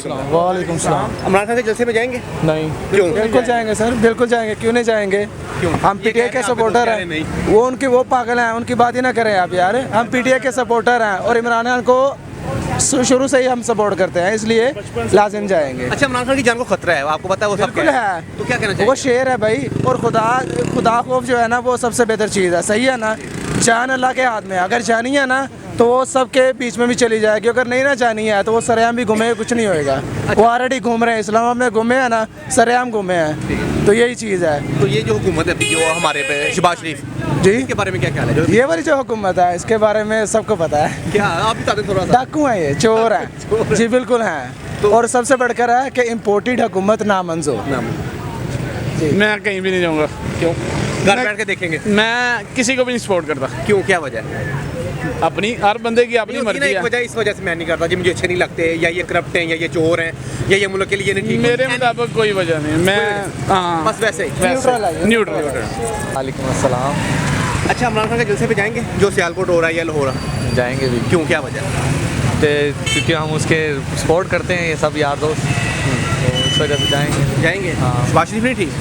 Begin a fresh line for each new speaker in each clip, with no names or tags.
वालेकुम सलाम।
इमरान खान के जलसे में जाएंगे?
नहीं,
क्यों?
बिल्कुल जाएंगे सर, बिल्कुल जाएंगे, क्यों नहीं जाएंगे?
क्यों?
हम पीटीआई के सपोर्टर हैं। वो पागल हैं, उनकी बात ही ना करें आप यार। हम पीटीआई के सपोर्टर हैं और इमरान खान को शुरू से ही हम सपोर्ट करते हैं, इसलिए लाजिम जाएंगे।
अच्छा, इमरान खान की जान को खतरा है, आपको पता है? वो सब
बिल्कुल है,
तो क्या कहना चाहिए?
वो शेर है भाई, और खुदा खौफ जो है ना, वो सबसे बेहतर चीज़ है। सही है ना? जान अल्लाह के हाथ में, अगर जानी है ना तो वो सबके बीच में भी चली जाएगी, अगर नहीं ना जानी है तो वो सरेआम भी घूमे, कुछ नहीं होएगा। वो ऑलरेडी घूम रहे हैं, इस्लामाबाद में घूमे हैं ना, सरेआम घूमे हैं, तो यही चीज़ है।
तो ये जो हुकूमत है जो हमारे पे शहबाज शरीफ
जी,
इसके बारे में क्या ख्याल है?
ये वाली जो हुकूमत है इसके बारे में सबको पता है।
क्या आप बता दें थोड़ा सा?
डाकू हैं ये, चोर हैं जी, बिल्कुल हैं। और सबसे बढ़कर है कि इम्पोर्टेड हुकूमत नामंजूर।
मैं कहीं भी नहीं जाऊंगा।
क्यों? घर बैठ के देखेंगे?
मैं किसी को भी नहीं सपोर्ट करता।
क्यों, क्या वजह है?
अपनी हर बंदे की अपनी मर्जी
एक
है।
वजह इस वजह से मैं नहीं करता जी, मुझे अच्छे नहीं लगते, या ये करप्ट हैं, या ये चोर हैं, या ये मुल्क के लिए नहीं ठीक।
मेरे मुताबिक कोई वजह नहीं। मैं हाँ,
बस वैसे ही
न्यूट्रल।
वालेकुम अस्सलाम।
अच्छा, इमरान खान के जलसे पे जाएंगे जो सियालकोट हो रहा है या लाहौर?
जाएंगे भी,
क्यों, क्या वजह?
क्योंकि हम उसके सपोर्ट करते हैं, ये सब यार दोस्त, तो उस वजह से जाएंगे।
हाँ। शहबाज शरीफ नहीं ठीक?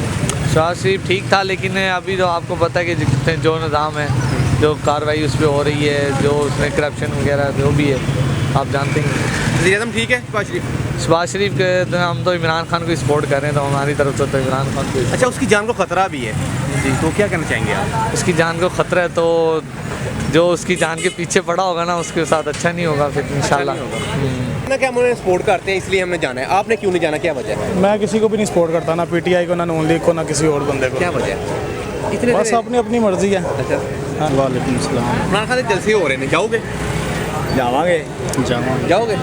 शहबाज शरीफ ठीक था, लेकिन अभी तो आपको पता है कि जितने जो निज़ाम है, जो कार्रवाई उस पर हो रही है, जो उसमें करप्शन वगैरह जो भी है, आप जानते हैं।
वज़ीर आज़म ठीक है शहबाज शरीफ?
शहबाज शरीफ के तो हम तो इमरान खान को सपोर्ट कर रहे हैं, तो हमारी तरफ से तो इमरान खान को।
अच्छा, उसकी जान को खतरा भी है जी, तो क्या कहना चाहेंगे आप?
उसकी जान को खतरा है, तो जो उसकी जान के पीछे पड़ा होगा ना, उसके साथ अच्छा नहीं होगा फिर इंशाल्लाह।
ना क्या, हम उन्हें सपोर्ट करते हैं इसलिए हमने जाना है, आपने क्यों नहीं जाना, क्या वजह है?
मैं किसी को भी नहीं सपोर्ट करता, ना पीटीआई को, ना नून लीग को, ना किसी और बंदे को।
क्या वजह है? इतने
बस अपनी अपनी मर्जी है।
अच्छा,
वालेकुम सलाम।
इमरान खान के जलसे हो रहे हैं, जाओगे?
ਜਾਵਾਂਗੇ
जाओगे?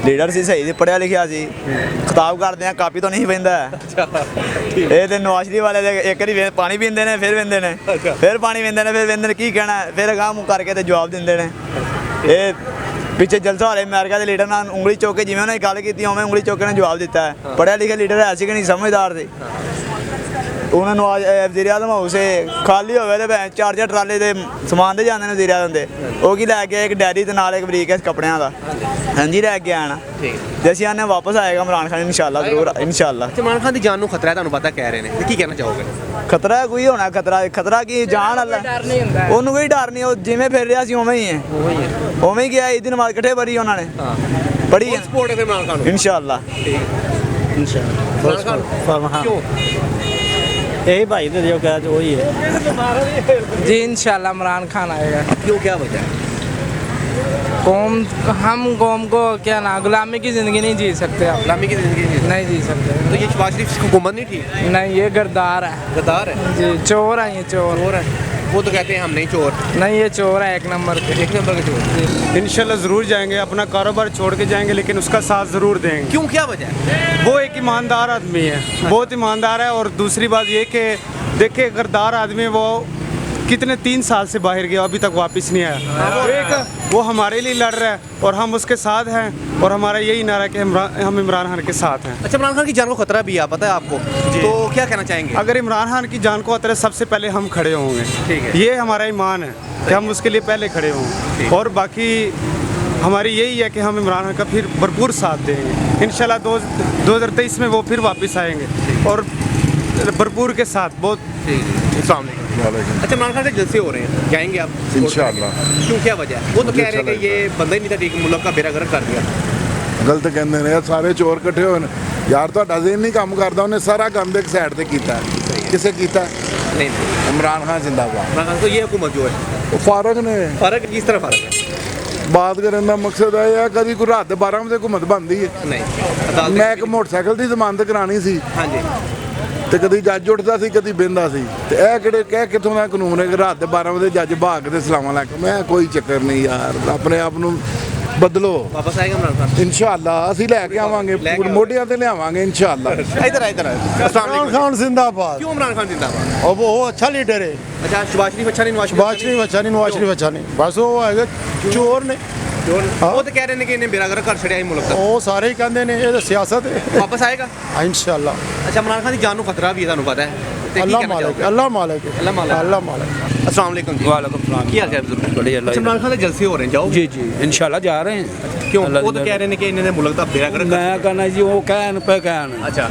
ਲੀਡਰ ਸੀ ਸਹੀ ਸੀ, ਪੜਿਆ ਲਿਖਿਆ ਸੀ, ਖਿਤਾਬ ਕਰਦੇ ਆ, ਕਾਪੀ ਤੋਂ ਨਹੀਂ ਪੈਂਦਾ। ਇਹ ਤੇ ਨਵਾਜ਼ ਸ਼ਰੀਫ ਵਾਲੇ ਦੇ ਇੱਕ ਵਾਰੀ ਪਾਣੀ ਪੀਂਦੇ ਨੇ, ਫਿਰ ਪੀਂਦੇ ਨੇ, ਫਿਰ ਪਾਣੀ ਪੀਂਦੇ ਨੇ, ਫਿਰ ਪੀਂਦੇ ਨੇ, ਕੀ ਕਹਿਣਾ, ਫਿਰ ਅਗਾਂਹ ਮੂੰਹ ਕਰਕੇ ਤੇ ਜਵਾਬ ਦਿੰਦੇ ਨੇ। ਇਹ ਪਿੱਛੇ ਜਲਸਾ ਵਾਲੇ ਅਮਰੀਕਾ ਦੇ ਲੀਡਰ ਨਾਲ ਉਂਗਲੀ ਚੁੱਕ ਕੇ, ਜਿਵੇਂ ਉਹਨੇ ਗੱਲ ਕੀਤੀ ਉਵੇਂ ਉਂਗਲੀ ਚੁੱਕ ਕੇ ਜਵਾਬ ਦਿੱਤਾ ਹੈ। ਪੜਿਆ ਲਿਖਿਆ ਲੀਡਰ ਹੈ ਸੀ ਕਿ ਨਹੀਂ, ਸਮਝਦਾਰ ਸੀ। ਉਹਨਾਂ ਨੂੰ ਵਜ਼ੀਰ ਆਜ਼ਮ ਹਾਊਸ ਖਾਲੀ ਹੋਵੇ ਤੇ ਚਾਰ ਟਰਾਲੇ ਦੇ ਸਮਾਨ ਦੇ ਜਾਂਦੇ ਨੇ ਵਜ਼ੀਰ ਆਜ਼ਮ ਦੇ, ਉਹ ਕੀ ਲੈ ਕੇ ਇੱਕ ਡੈਰੀ ਦੇ ਨਾਲ ਇੱਕ ਬਰੀਕ ਕੱਪੜਿਆਂ ਦਾ, ਹਾਂਜੀ ਲੈ ਕੇ ਆਣਾ। ਜੇ ਅਸੀਂ ਆਨੇ ਵਾਪਸ ਆਏਗਾ ਇਮਰਾਨ ਖਾਨ ਇਨਸ਼ਾਅੱਲਾ, ਜ਼ਰੂਰ ਇਨਸ਼ਾਅੱਲਾ।
इमरान खान की जान को खतरा है, ਤੁਹਾਨੂੰ ਪਤਾ ਕਹਿ ਰਹੇ ਨੇ, ਕੀ ਕਹਿਣਾ ਚਾਹੋਗੇ?
ਖਤਰਾ ਕੋਈ ਹੋਣਾ, ਖਤਰਾ ਕੀ, ਜਾਨ ਅੱਲਾ, ਉਹਨੂੰ ਕੋਈ ਡਰ ਨਹੀਂ, ਉਹ ਜਿਵੇਂ ਫਿਰ ਰਿਹਾ ਸੀ ਉਵੇਂ ਹੀ ਹੈ, ਉਵੇਂ ਹੀ ਗਿਆ। ਇਹਦੀ ਨਮਾਜ਼ ਇਕੱਠੇ ਪੜ੍ਹੀ ਉਹਨਾਂ ਨੇ, ਪੜ੍ਹੀ ਹੈ।
सपोर्ट है फिर इमरान खान को?
ਇਨਸ਼ਾਅੱਲਾ।
इमरान खान क्यों?
यही भाई ने जो कहा वही है जी, इंशाल्लाह इमरान खान आएगा।
क्यों, क्या वजह है?
कौम को क्या ना, गुलामी की ज़िंदगी नहीं जी सकते आप,
गुलामी की जिंदगी
नहीं जी सकते।
तो ये शहबाज शरीफ की हुकूमत नहीं ठीक?
नहीं, ये गद्दार है
गद्दार है
जी, चोर है, ये चोर
चोर है। वो तो कहते हैं हम नहीं चोर,
नहीं, ये चोर है एक नंबर के।
एक नंबर के चोर।
इंशाल्लाह ज़रूर जाएंगे, अपना कारोबार छोड़ के जाएंगे, लेकिन उसका साथ ज़रूर देंगे।
क्यों, क्या वजह है?
वो एक ईमानदार आदमी है, बहुत ईमानदार है। और दूसरी बात ये कि देखिए, गद्दार आदमी वो कितने 3 साल से बाहर गया, अभी तक वापस नहीं आया। तो एक वो हमारे लिए लड़ रहा है और हम उसके साथ हैं, और हमारा यही नारा है कि हम इमरान खान के साथ हैं।
अच्छा, इमरान खान की जान को खतरा भी है, पता है आपको, तो क्या कहना चाहेंगे?
अगर इमरान खान की जान को खतरा, सबसे पहले हम खड़े होंगे।
ठीक है।
ये हमारा ईमान है कि हम उसके लिए पहले खड़े होंगे, और बाकी हमारी यही है कि हम इमरान खान का फिर भरपूर साथ देंगे इंशाल्लाह। 2023 में वो फिर वापस आएंगे और भरपूर के साथ बहुत।
अस्सलाम वालेकुम। अच्छा, इमरान खान के जलसे हो रहे हैं, जाएंगे आप?
इंशाअल्लाह।
क्यों, क्या वजह है? वो तो कह रहे हैं कि ये बंदा ही नहीं था ठीक, मुल्क का बेड़ा गर्क कर दिया।
ਗਲਤ ਕਹਿੰਦੇ ਨੇ, ਸਾਰੇ ਚੋਰ ਇਕੱਠੇ ਹੋਏ ਨੇ ਯਾਰ। ਤੁਹਾਡਾ ਜ਼ਿਹਨ ਨਹੀਂ ਕੰਮ ਕਰਦਾ, ਉਹਨੇ ਸਾਰਾ ਕੰਮ ਦੇ ਇੱਕ ਸਾਈਡ ਤੇ ਕੀਤਾ। ਕਿਸੇ ਕੀਤਾ?
नहीं,
ਇਮਰਾਨ ਖਾਨ ਜ਼ਿੰਦਾਬਾਦ।
इमरान खान तो ये हुकूमत जो है,
ਉਹ ਫਾਰਗ ਨੇ।
फर्क किस तरह फर्क है?
ਬਾਤ ਕਰਨ ਦਾ ਮਕਸਦ ਇਹ ਹੈ, ਕਦੀ ਕੋਈ ਰਾਤ ਦੇ 12 ਵਜੇ ਹੁਕੂਮਤ ਬਣਦੀ ਹੈ।
नहीं, अदालत
ਮੈਂ ਇੱਕ ਮੋਟਰਸਾਈਕਲ ਦੀ ਜ਼ਮਾਨਤ ਕਰਾਣੀ ਸੀ,
हाँ जी,
ਤੇ ਕਦੀ ਜੱਜ ਉੱਠਦਾ ਸੀ, ਕਦੀ ਬਹਿੰਦਾ ਸੀ। ਤੇ ਇਹ ਕਿੱਥੋਂ ਦਾ ਕਾਨੂੰਨ ਹੈ ਕਿ ਰਾਤ ਦੇ 12 ਵਜੇ ਜੱਜ ਭਾਗ ਤੇ ਸਲਾਮਾਂ ਲੈ ਕੇ? ਮੈਂ ਕੋਈ ਚੱਕਰ ਨਹੀਂ ਯਾਰ, ਆਪਣੇ ਆਪ ਨੂੰ ਬਦਲੋ।
वापस आएगा इमरान खान?
ਇਨਸ਼ਾਅੱਲਾ ਅਸੀਂ ਲੈ ਕੇ ਆਵਾਂਗੇ, ਮੋਢਿਆਂ ਤੇ ਲਿਆਵਾਂਗੇ ਇਨਸ਼ਾਅੱਲਾ।
इधर अस्सलाम वालेकुम।
खान जिंदाबाद।
क्यों इमरान खान जिंदाबाद?
और वो अच्छा लीडर है।
अच्छा, शहबाज शरीफ अच्छा नहीं, नवाज
शहबाज शरीफ अच्छा नहीं, नवाज शरीफ अच्छा नहीं, बस वो है चोर ने।
वो तो कह रहे हैं कि इन्हें बेड़ा गर्क कर छड़िया मुल्क का।
ਉਹ ਸਾਰੇ ਹੀ ਕਹਿੰਦੇ ਨੇ ਇਹ ਤਾਂ ਸਿਆਸਤ ਹੈ।
वापस आएगा
इंशाल्लाह।
अच्छा, इमरान खान की जान को खतरा भी है, ਤੁਹਾਨੂੰ पता है? वास्ते की
अल्लाह
कहना
मालिक
चाहोगे?
अल्लाह मालिक
अल्लाह मालिक।
अल्लाह मालिक।
अस्सलाम वालेकुम जी।
वालेकुम सलाम।
की हाल चाल बुजुर्ग?
बढ़िया
अच्छा, इमरान खान के जलसे हो रहे हैं, जाओ।
जी जी इंशाल्लाह जा रहे हैं।
क्यों?
अल्लाह
वो तो
ने-
कह रहे हैं कि इन्होंने मुल्क का बेड़ा गर्क कर
मैं कहना जी वो कहन पे कहन
अच्छा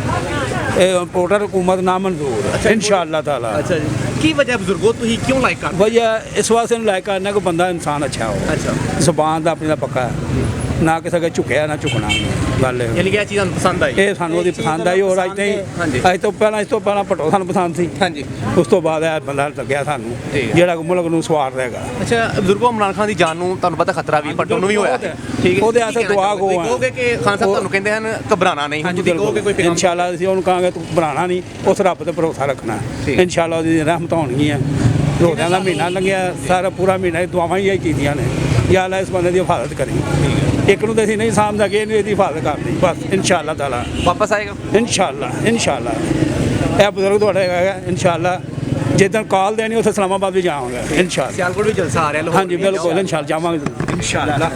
पोर्टल हुकूमत ना मंजूर इंशाल्लाह ताला।
अच्छा जी। की वजह बुजुर्गो तुम क्यों लाइक कर
वजह इस वास्ते नहीं लायक करना कि बंदा इंसान अच्छा हो
अच्छा
ਜ਼ਬਾਨ ਦਾ ਆਪਣੀ ਦਾ ਪੱਕਾ ਹੈ ਨਾ ਕਿਸੇ ਦਾ ਝੁਕਿਆ ਨਾ ਝੁਕਣਾ ਗੱਲ ਇਹ
यानी कि यह चीज़ हमें पसंद आई
ਇਹ ਸਾਨੂੰ ਉਹਦੀ ਪਸੰਦ ਆਈ ਔਰ ਅੱਜ
ਹਾਂਜੀ।
ਤਾਈਂ ਅੱਜ ਤੋਂ ਪਹਿਲਾਂ ਭੱਟੋ ਸਾਨੂੰ ਪਸੰਦ ਸੀ
हाँ जी।
ਉਸ ਤੋਂ ਬਾਅਦ ਇਹ ਬੰਦਾ ਲੱਗਿਆ ਸਾਨੂੰ
ਠੀਕ ਹੈ।
ਜਿਹੜਾ ਮੁਲਕ ਨੂੰ ਸਵਾਰ ਰਹੇਗਾ
ਅੱਛਾ ਬਜ਼ੁਰਗੋ ਇਮਰਾਨ ਖਾਨ ਦੀ ਜਾਨ ਨੂੰ ਤੁਹਾਨੂੰ ਪਤਾ ਖਤਰਾ ਵੀ ਭੱਟੋ ਨੂੰ ਵੀ ਹੋਇਆ ਹੈ। ਠੀਕ ਹੈ
ਉਹਦੇ
ਕੀ
ਵਾਸਤੇ
ਕਹਿਣਾ
ਦੁਆ
ਚਾਹੋਗੇ?
ਗੋ ਆ।
ਕਹੋਗੇ ਕਿ ਖਾਨ ਸਾਹਿਬ ਤੁਹਾਨੂੰ ਕਹਿੰਦੇ ਹਨ ਘਬਰਾਣਾ ਨਹੀਂ
ਹਾਂਜੀ
ਤੁਸੀਂ ਕਹੋਗੇ ਕੋਈ
ਬਿਲਕੁਲ
ਫਿਕਰ
ਇਨਸ਼ਾਅੱਲਾ ਅਸੀਂ ਉਹਨੂੰ ਕਹਾਂਗੇ ਤੂੰ ਬਣਾਣਾ ਨਹੀਂ ਉਸ ਰੱਬ ਤੇ ਭਰੋਸਾ ਰੱਖਣਾ
ਠੀਕ ਹੈ।
ਇਨਸ਼ਾਅੱਲਾ ਉਹਦੀ ਰਹਿਮਤਾਂ ਹੋਣਗੀਆਂ ਰੋਜ਼ਿਆਂ ਦਾ ਮਹੀਨਾ ਲੰਘਿਆ ਸਾਰਾ ਪੂਰਾ ਮਹੀਨਾ ਇਹ ਦੁਆਵਾਂ ਹੀ ਕੀਤੀਆਂ ਨੇ ਯਾ ਅੱਲਾ ਇਸ ਬੰਦੇ ਦੀ ਹਿਫਾਜ਼ਤ ਕਰੀ ਇੱਕ ਨੂੰ ਤਾਂ ਅਸੀਂ ਨਹੀਂ ਸਾਂਭਦਾ ਕਿ ਇਹਨੂੰ ਇਹਦੀ ਹਿਫਾਜ਼ਤ ਕਰਨੀ ਬਸ ਇਨਸ਼ਾਅੱਲਾ ਤਾਲਾ
ਵਾਪਸ ਆਏਗਾ
ਇਨਸ਼ਾਅੱਲਾ ਇਹ ਬਜ਼ੁਰਗ ਤੁਹਾਡਾ ਹੈਗਾ ਇਨਸ਼ਾਅੱਲਾ ਜਿੱਦਣ ਕਾਲ ਦੇਣੀ ਉੱਥੇ ਇਸਲਾਮਾਬਾਦ ਵੀ ਜਾਵਾਂਗੇ ਇਨਸ਼ਾਅੱਲਾ
ਸਿਆਲਕੋਟ ਵੀ ਜਲਸਾ ਆ ਰਿਹਾ ਲਾਹੌਰ
ਹਾਂਜੀ ਬਿਲਕੁਲ ਇਨਸ਼ਾਅੱਲਾ ਜਾਵਾਂਗੇ ਇਨਸ਼ਾਅੱਲਾ